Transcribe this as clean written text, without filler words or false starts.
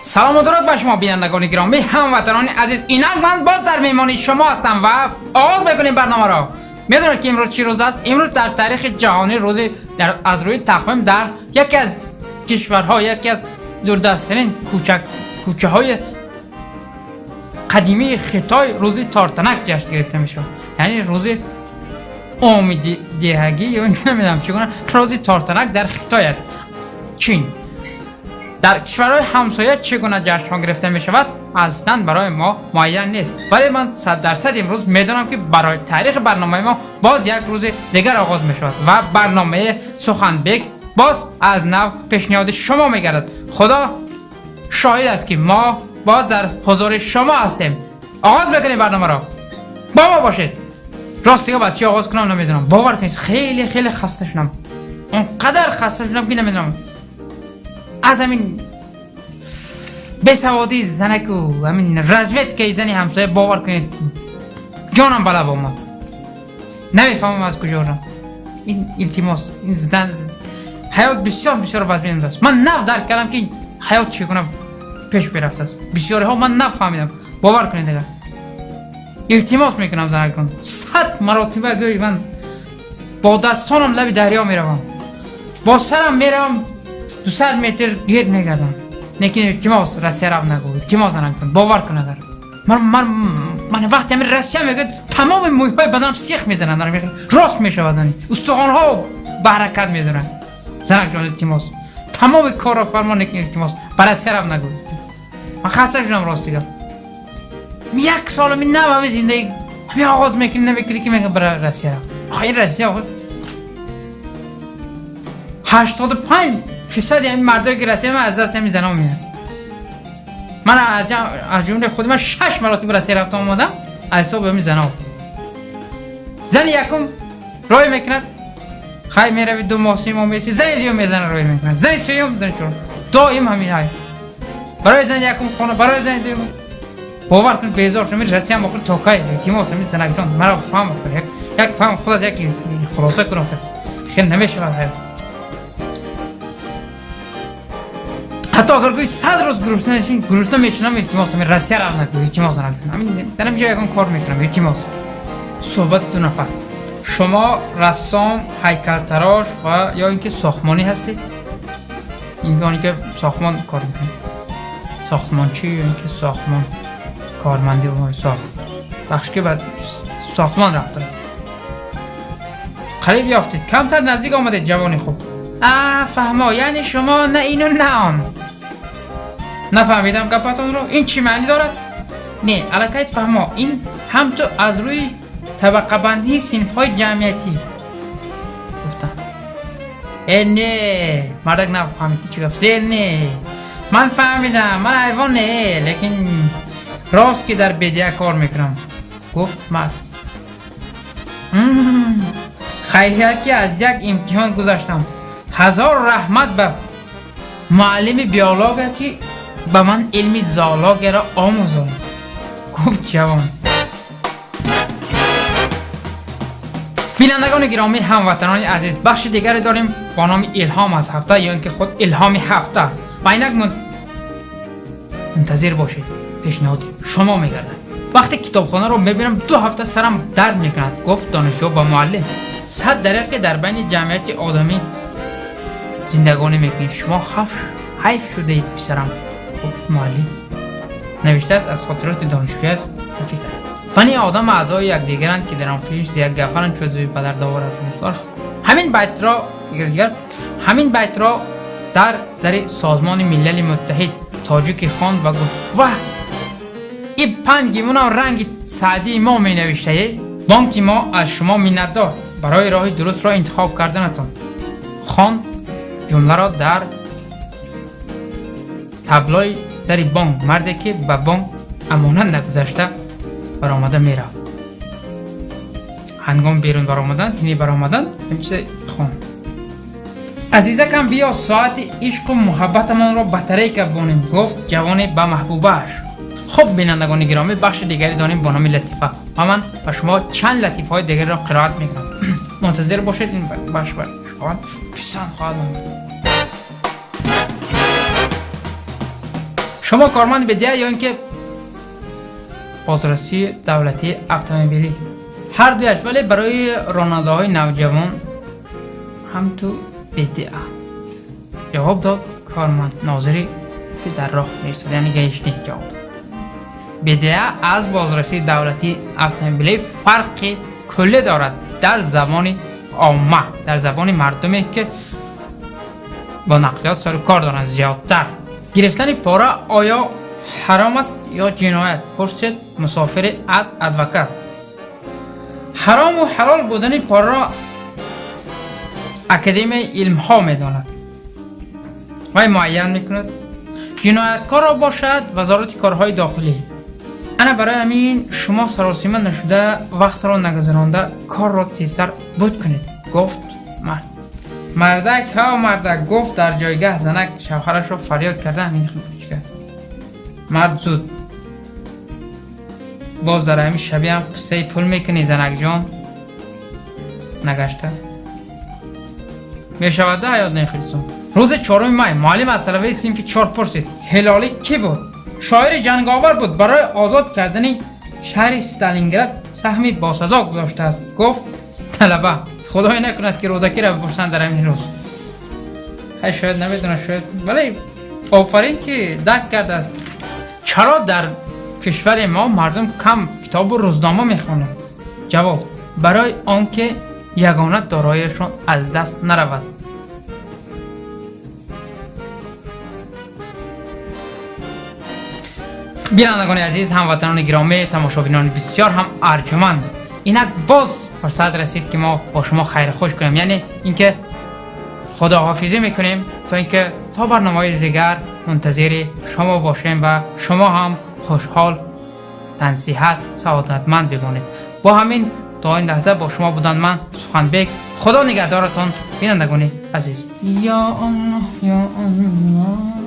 سلام و درود به شما بینندگان گرامی هموطنان عزیز. اینک من باز در میهمانی شما هستم و آغاز میکنیم برنامه را. میدونید که امروز چی روز است؟ امروز در تاریخ جهانی روزی از روی تقویم در یکی از کشورها، یکی از دوردستترین کوچه های قدیمی خطای روزی تارتنک جشن گرفته میشه. یعنی روزی امیددهگی یا نمیدونم چگونه روزی تارتنک در خطای است. چین در کشورهای همسایه چگونه جشن گرفته می شود اصلا برای ما معین نیست، ولی من 100% امروز میدونم که برای تاریخ برنامه ما باز یک روز دیگر آغاز می شود و برنامه سخنبگ باز از نو پیشنهاد شما می گردد. خدا شاهد است که ما باز در حضور شما هستیم. آغاز میکنیم برنامه را، با ما باشید. راستیگه بس چی آغاز کنم نمیدونم، باور کنید خیلی خسته شدم، اونقدر خسته شدم که نمیدونم از همین بسوادی زنک و همین رزویت که زنی همسایه، باور کنید جانم بلا با ما نمیفهمم از کجا رم. این التماس، این زدن حیات بسیار وزمین است. من نف درک کردم که حیات چگونه پیش برفته است. بسیاری ها من نفهمیدم، باور کنید دیگر التماس میکنم زنکون 100 مراتبه گوی من با دستانم لب دریا میروم، با سرم میروم 200 متر گرد میگردم، لیکن التماس رسیه رو نگو، التماس نکن، باور کن. اگر من وقتی همین رسیه میگه تمام موی های بدنم سیخ میزنن، راست میشود، استخوان ها به حرکت میدونن. زنک جان التماس تمام کار را فرمان، لیکن التماس برای رسیه رو نگو. من خسته شدم راستی. یک سال می نوام زندگی همین آغاز میکنی نمیکنی که میگه برای رسیه رو. آخه این رسیه آقا 85% این مردایی که رسیه من از دست همین زنها میاد. من از جمله خود من 6 مراتب رسیه رفتم آمدم از حساب همین زنها. زن یکم رای میکند خیلی میروید 2 ماه 3 ماه میسی، زن دیگه میزنه رای میکند، زن سوم زن چهارم، دائم همین های برای زن یکم خونه، برای زن دیگه باور کن بیزار شدم. رسیه هم آخر توکای التماس همین زنک جان مرا فهم کرد، یک فهم خودت یک خلاصه کنم خیلی نمیشه. حتی اگر گوی 100 روز گرسنه میشونم التماس همین رسیه رو نکنم، التماس نکنم. همین در اینجا یکم کار میکنم التماس. صحبت 2 نفر، شما رسام، هیکل‌تراش و یا اینکه ساختمانی هستید؟ اینگانی که ساختمان کار میکنید، ساختمانچی یا اینکه ساختمان کارمندی و ساخت بخش که بعد ساختمان رفت داره. قریب یافتید، کمتر نزدیک آمدید جوانی خوب. فهمو، یعنی شما نه اینو نه آن. نفهمیدم گپتون رو. این چی معنی دارد؟ نه الکی فهمو، این هم تو از روی طبقه بندی صنف های جمعیتی گفتم. نه مردک نفهمیدی چی گفت؟ نه من فهمیدم، من حیوان نه، لیکن راست که در بدیه کار میکنم. گفت مرد خیلیت که از یک امتحان گذاشتم، 1000 رحمت به معلم بیولوژی که به من علم زالوجی را آموزاند. گفت جوان. بینندگان گرامی هموطنان عزیز، بخش دیگری داریم با نام الهام از هفته یا اینکه خود الهام هفته. و اینک منتظر باشید، پیشنهاد شما میگردد. وقتی کتابخانه رو میبینم 2 هفته سرم درد میکند. گفت دانشجو با معلم 100 دقیقه در بین جمعیت آدمی زندگانی میکنید، شما حیف شده اید پسرم. گفت معلم نوشته است از خاطرات دانشجویی است. فنی آدم اعضای یکدیگرند که در آن فیش یک گفرند چوزوی پدر داور است. همین بیت را در سازمان ملل متحد تاجیک خواند و گفت واه این پنگیمون رنگ سعدی ما می نوشته بانک ما از شما منتدار برای راه درست را انتخاب کردنتان. خان جمله را در تابلوی در بانک مردی که به بانک امانت نگذاشته برآمده میره. هنگام بیرون برآمدن همیشه خان عزیزکم بیا ساعت عشق و محبتمان را به طریق بانیم. گفت جوان به محبوبش. خب بینندگان گرامی، بخش دیگری داریم با نام لطیفه و من به شما چند لطیفه های دیگری را قرائت میکنم. منتظر باشید. این بخش بر شما پسند خواهد آمد. شما کارمند بدهی یا اینکه بازرسی دولتی اتومبیلی؟ هر دویش، ولی برای راننده های نوجوان هم تو بدهی. جواب داد کارمند ناظری که در راه می‌ایستاد، یعنی گشتی جواب. بدهی از بازرسی دولتی اتومبیلی فرق کلی دارد در زبان عامه، در زبان مردمی که با نقلیات سر کار دارند. زیادتر گرفتن پاره آیا حرام است یا جنایت؟ پرسید مسافر از ادوکات. حرام و حلال بودن پاره را اکادمی علم ها می داند و معین می کند. جنایتکار را باشد وزارت کارهای داخلی. انا برای همین شما سراسیمه نشده وقت را نگذرانده کار را تیزتر بود کنید، گفت مرد. مردک ها مردک گفت در جایگاه زنک شوهرش را فریاد کرده همین خیلی کرد. مرد زود باز در همین شبیه هم قصه پول میکنی زنک جان نگشته میشود ده یاد نخیلسون. روز 4 مای معلم از طلبه صنف 4 پرسید هلالی کی بود؟ شاعر جنگاور بود، برای آزاد کردن شهر استالینگراد سهمی باسزا گذاشته است، گفت طلبه. خدای نکند که رودکی را بپرسند در همین روز. های شاید نمیدونه، شاید، ولی آفرین که درک کرده است. چرا در کشور ما مردم کم کتاب و روزنامه میخوانند؟ جواب: برای آنکه یگانه داراییشان از دست نرود. بینندگان عزیز، هموطنان گرامی، تماشابینان بسیار هم ارجمند، اینک باز فرصت رسید که ما با شما خیر خوش کنیم، یعنی اینکه خداحافظی میکنیم تا اینکه تا برنامه‌های دیگر منتظر شما باشیم و شما هم خوشحال، تنصیحت، سعادتمند بمانید. با همین تا این لحظه با شما بودن من سخنبگ. خدا نگهدارتان بینندگان عزیز. یا الله یا الله.